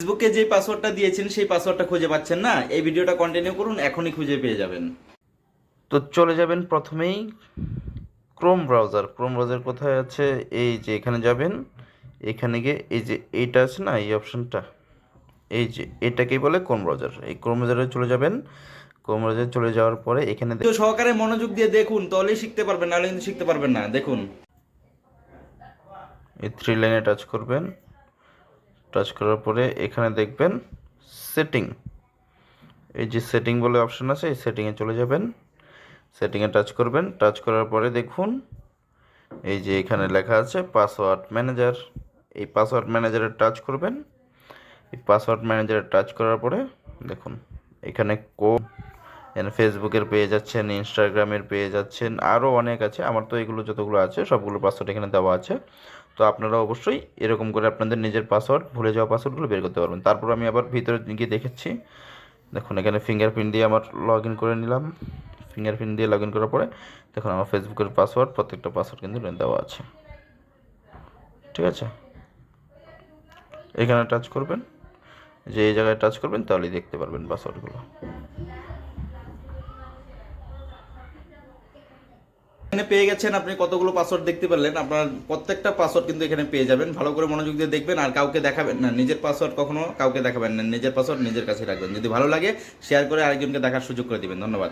ফেসবুকে যে পাসওয়ার্ডটা দিয়েছেন সেই পাসওয়ার্ডটা খুঁজে পাচ্ছেন না, এই ভিডিওটা কন্টিনিউ করুন, এখনই খুঁজে পেয়ে যাবেন। তো চলে যাবেন প্রথমেই ক্রোম ব্রাউজার কোথায় আছে, এই যে এখানে যাবেন। এখানে গিয়ে এই যে এইটা আছে না, এই অপশনটা, এই যে এটাকেই বলে ক্রোম ব্রাউজার। এই ক্রোম ব্রাউজারে চলে যাবেন। ক্রোম ব্রাউজারে চলে যাওয়ার পরে এখানে তো সহকারে মনোযোগ দিয়ে দেখুন, তাহলেই শিখতে পারবেন, নাহলে কিন্তু শিখতে পারবেন না। দেখুন, এই থ্রি লাইনে টাচ করবেন। টাচ করার পরে এখানে দেখবেন সেটিং, এই যে সেটিং বলে অপশন আছে, এই সেটিংয়ে চলে যাবেন। সেটিংয়ে টাচ করবেন। টাচ করার পরে দেখুন এই যে এখানে লেখা আছে পাসওয়ার্ড ম্যানেজার। এই পাসওয়ার্ড ম্যানেজারে টাচ করবেন। এই পাসওয়ার্ড ম্যানেজারে টাচ করার পরে দেখুন এখানে এখানে ফেসবুকের পেয়ে যাচ্ছেন, ইনস্টাগ্রামের পেয়ে যাচ্ছেন, আরও অনেক আছে। আমার তো এগুলো যতগুলো আছে সবগুলো পাসওয়ার্ড এখানে দেওয়া আছে। তো আপনারা অবশ্যই এরকম করে আপনাদের নিজের পাসওয়ার্ড, ভুলে যাওয়া পাসওয়ার্ডগুলো বের করতে পারবেন। তারপর আমি আবার ভিতরে গিয়ে দেখেছি। দেখুন এখানে ফিঙ্গারপ্রিন্ট দিয়ে আমার লগ ইন করে নিলাম। ফিঙ্গারপ্রিন্ট দিয়ে লগ ইন করার পরে দেখুন আমার ফেসবুকের পাসওয়ার্ড, প্রত্যেকটা পাসওয়ার্ড কিন্তু দেওয়া আছে। ঠিক আছে, এখানে টাচ করবেন, যে এই জায়গায় টাচ করবেন তাহলেই দেখতে পারবেন পাসওয়ার্ডগুলো। এখানে পেয়ে গেছেন, আপনি কতগুলো পাসওয়ার্ড দেখতে পারলেন। আপনার প্রত্যেকটা পাসওয়ার্ড কিন্তু এখানে পেয়ে যাবেন। ভালো করে মনোযোগ দিয়ে দেখবেন, আর কাউকে দেখাবেন না। নিজের পাসওয়ার্ড কখনো কাউকে দেখাবেন না। নিজের পাসওয়ার্ড নিজের কাছে রাখবেন। যদি ভালো লাগে শেয়ার করে আরেকজনকে দেখার সুযোগ করে দিবেন। ধন্যবাদ।